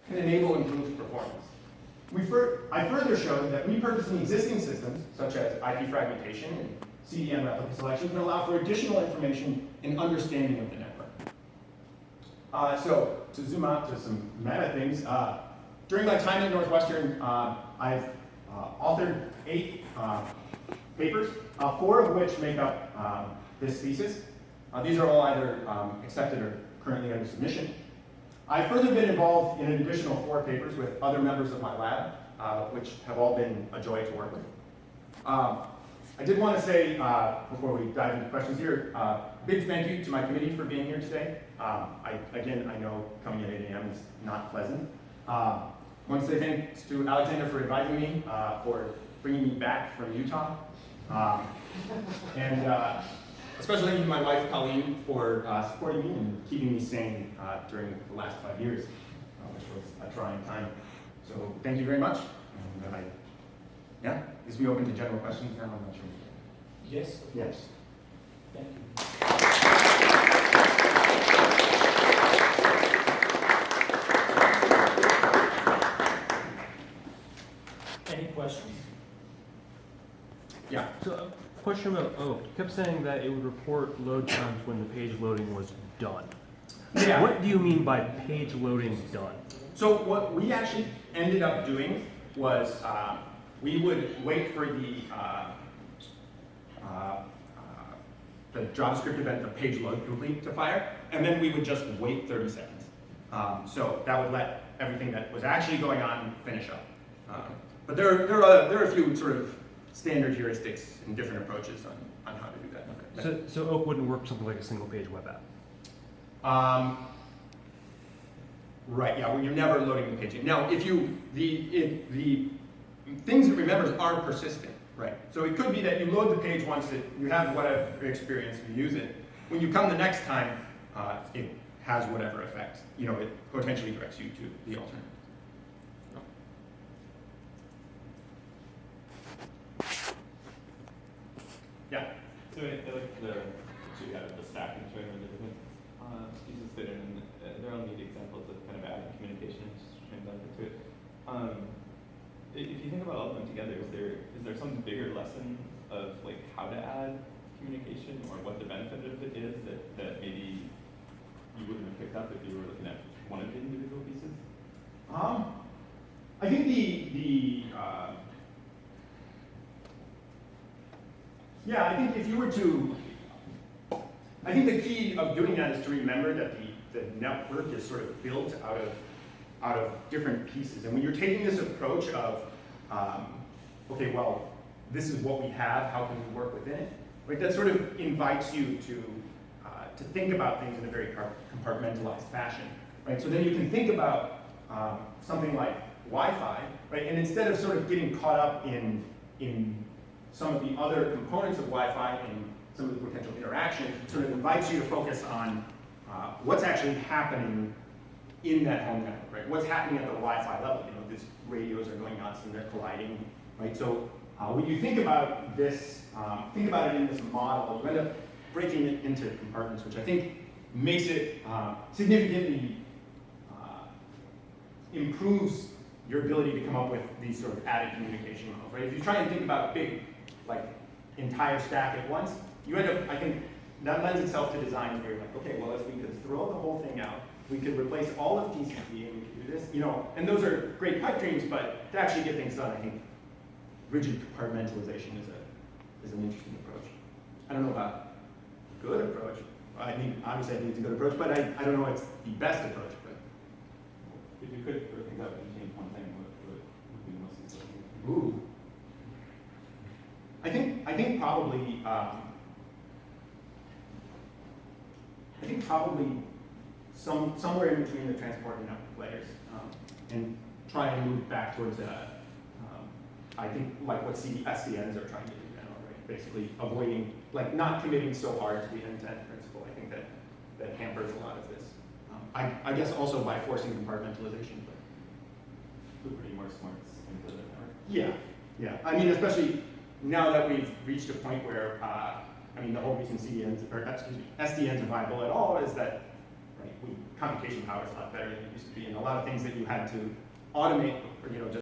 can enable improved performance. I further showed that repurposing existing systems, such as IP fragmentation and CDN replica selection, can allow for additional information and understanding of the network. So to zoom out to some meta things, during my time at Northwestern, I've authored 8 papers, 4 of which make up this thesis. These are all either accepted or currently under submission. I've further been involved in an additional 4 papers with other members of my lab, which have all been a joy to work with. I did want to say, before we dive into questions here, big thank you to my committee for being here today. Again, I know coming at 8 a.m. is not pleasant. I want to say thanks to Alexander for inviting me, for bringing me back from Utah. And especially thank you to my wife, Colleen, for supporting me and keeping me sane during the last 5 years, which was a trying time. So thank you very much. And yeah, is we open to general questions now? I'm not sure. Yes. Yes. Thank you. Any questions? Yeah. So, question about Oak. You kept saying that it would report load times when the page loading was done. Yeah. What do you mean by page loading done? So what we actually ended up doing was we would wait for the JavaScript event, the page load complete, to fire, and then we would just wait 30 seconds. So that would let everything that was actually going on finish up. But there are a few sort of standard heuristics and different approaches on how to do that. Okay. So Oak wouldn't work something like a single page web app? Right, yeah, well, you're never loading the page in. Now, if the things it remembers are persistent, right? So it could be that you load the page once, you have whatever experience, you use it. When you come the next time, it has whatever effect. It potentially directs you to the alternative. Yeah. So I like you had the stacking showing the different pieces that are in. They're all neat examples of kind of adding communication and streams to it. If you think about all of them together, is there some bigger lesson of like how to add communication or what the benefit of it is that maybe you wouldn't have picked up if you were looking at one of the individual pieces? I think I think if you were to, I think the key of doing that is to remember that the network is sort of built out of different pieces. And when you're taking this approach of, okay, well, this is what we have, how can we work within it? Right, that sort of invites you to think about things in a very compartmentalized fashion. Right, so then you can think about something like Wi-Fi, right? And instead of sort of getting caught up in some of the other components of Wi-Fi and some of the potential interaction, it sort of invites you to focus on what's actually happening in that home network, right? What's happening at the Wi-Fi level? These radios are going nuts and they're colliding, right? So when you think about this, think about it in this model, you end up breaking it into compartments, which I think makes it significantly improves your ability to come up with these sort of added communication models, right? If you try and think about a big, like, entire stack at once, you end up, I think, that lends itself to design where you're like, okay, well, if we could throw the whole thing out, we could replace all of TCP and we could do this, and those are great pipe dreams, but to actually get things done, I think rigid compartmentalization is an interesting approach. I don't know about good approach. I think, obviously, I think it's a good approach, but I don't know it's the best approach. But if you could for things up and change one thing, what would be the most useful? Ooh. I think probably somewhere in between the transport and network layers, and try and move back towards I think like what SDNs are trying to do now, right? Basically avoiding, like not committing so hard to the end-to-end principle. I think that hampers a lot of this. I guess also by forcing compartmentalization. Put pretty more smarts into the network. Yeah. I mean, especially now that we've reached a point where, the whole reason SDNs are viable at all is that, right, we computation power is a lot better than it used to be, and a lot of things that you had to automate, or, just